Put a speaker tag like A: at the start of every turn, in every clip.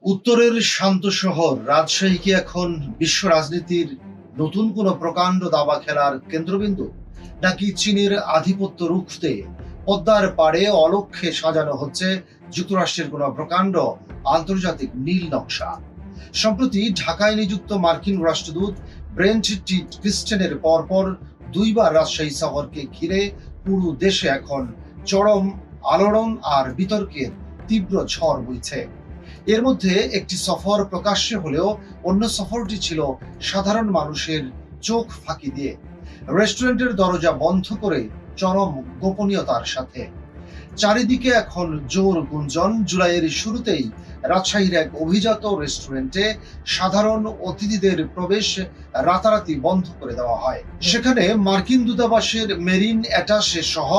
A: উত্তরের শান্ত শহর রাজশাহী কি এখন বিশ্ব রাজনীতির নতুন কোনো প্রকাণ্ড দাবা খেলার কেন্দ্রবিন্দু, নাকি চীনের আধিপত্য রুখতে পদ্মার পাড়ে অলক্ষ্যে সাজানো হচ্ছে যুক্তরাষ্ট্রের কোনো প্রকাণ্ড আন্তর্জাতিক নীল নকশা? সম্প্রতি ঢাকায় নিযুক্ত মার্কিন রাষ্ট্রদূত ব্রেন্ট টি ক্রিস্টেনের পরপর দুইবার রাজশাহী শহরকে ঘিরে পুরো দেশে এখন চরম আলোড়ন আর বিতর্কের তীব্র ঝড় বইছে। এর মধ্যে একটি সফর প্রকাশ্যে হলেও অন্য সফরটি ছিল সাধারণ মানুষের চোখ ফাঁকি দিয়ে, রেস্টুরেন্টের দরজা বন্ধ করে চরম গোপনীয়তার সাথে। চারিদিকে এখন জোর গুঞ্জন, জুলাইয়ের শুরুতেই রাজশাহীর এক অভিজাত রেস্টুরেন্টে সাধারণ অতিথিদের প্রবেশ রাতারাতি বন্ধ করে দেওয়া হয়। সেখানে মার্কিন দূতাবাসের মেরিন অ্যাটাশে সহ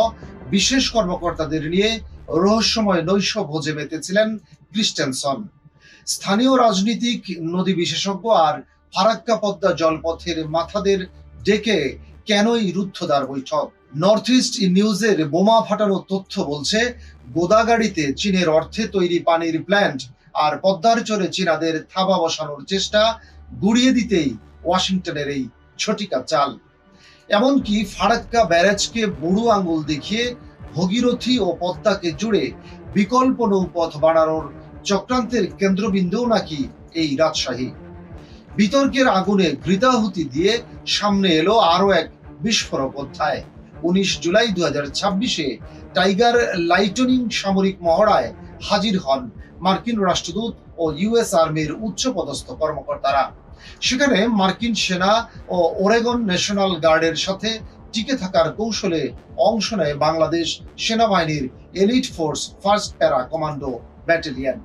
A: বিশেষ কর্মকর্তাদের নিয়ে রহস্যময় নৈশ ভোজে মেতেছিলেন ক্রিস্টেনসন। স্থানীয় রাজনীতিক, নদী বিশেষজ্ঞ আর ফারাক্কা পদ্মা জলপথের মাথাদের ডেকে কেনই রুদ্ধদ্বার বৈঠক? নর্থ ইস্ট নিউজের বোমা ফাটানো তথ্য বলছে, গোদাগাড়িতে চীনের অর্থে তৈরি পানির প্ল্যান্ট আর পদ্মার চরে চীনাদের থাবা বসানোর চেষ্টা গুড়িয়ে দিতেই ওয়াশিংটনের এই ছটিকা চাল। এমনকি ফারাক্কা ব্যারাজকে বুড়ো আঙুল দেখিয়ে ভগীরথী ও পদ্মাকে জুড়ে বিকল্প নৌপথ বানানোর চক্রান্তের কেন্দ্রবিন্দু নাকি এই রাজশাহী। বিতর্কের আগুনে ঘৃতাহুতি দিয়ে সামনে এলো আরো এক বিস্ফোরক অধ্যায়। 19 জুলাই 2026-এ টাইগার লাইটনিং সামরিক মহড়ায় হাজির হন মার্কিন রাষ্ট্রদূত ও ইউএস আর্মির উচ্চপদস্থ কর্মকর্তারা। সেখানে মার্কিন সেনা ও ওরেগন ন্যাশনাল গার্ডের সাথে টিকে থাকার কৌশলে অংশ নেয় বাংলাদেশ সেনাবাহিনীর elite force first para commando battalion.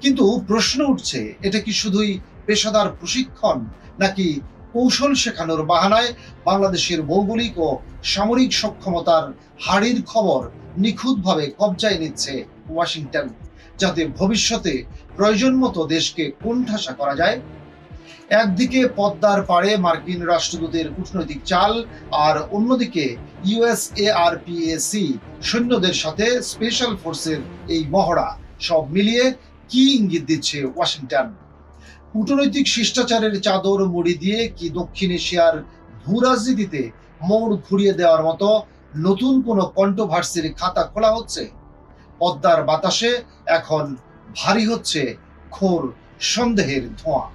A: কিন্তু প্রশ্ন উঠছে, এটা কি শুধুই পেশাদার প্রশিক্ষণ, নাকি কৌশল শেখানোর বাহানায় বাংলাদেশের ভৌগোলিক ও সামরিক সক্ষমতার হাড়ির খবর নিখুঁতভাবে কবজায় নিচ্ছে ওয়াশিংটন, যাতে ভবিষ্যতে প্রয়োজন মতো দেশকে কোণঠাসা করা যায়? একদিকে পদ্মার পাড়ে মার্কিন রাষ্ট্রদূতের কূটনৈতিক চাল, আর অন্যদিকে ইউএসএআরপিএসি সৈন্যদের সাথে স্পেশাল ফোর্সের এই মহড়া। সব মিলিয়ে কি ইঙ্গিত দিচ্ছে ওয়াশিংটন? কূটনৈতিক শিষ্টাচারের চাদর মুড়ি দিয়ে কি দক্ষিণ এশিয়ার ভূ রাজনীতিতে মোড় ঘুরিয়ে দেওয়ার মতো নতুন কোনো কন্ট্রোভার্সির খাতা খোলা হচ্ছে? পদ্মার বাতাসে এখন ভারী হচ্ছে ঘোর সন্দেহের ধোঁয়া।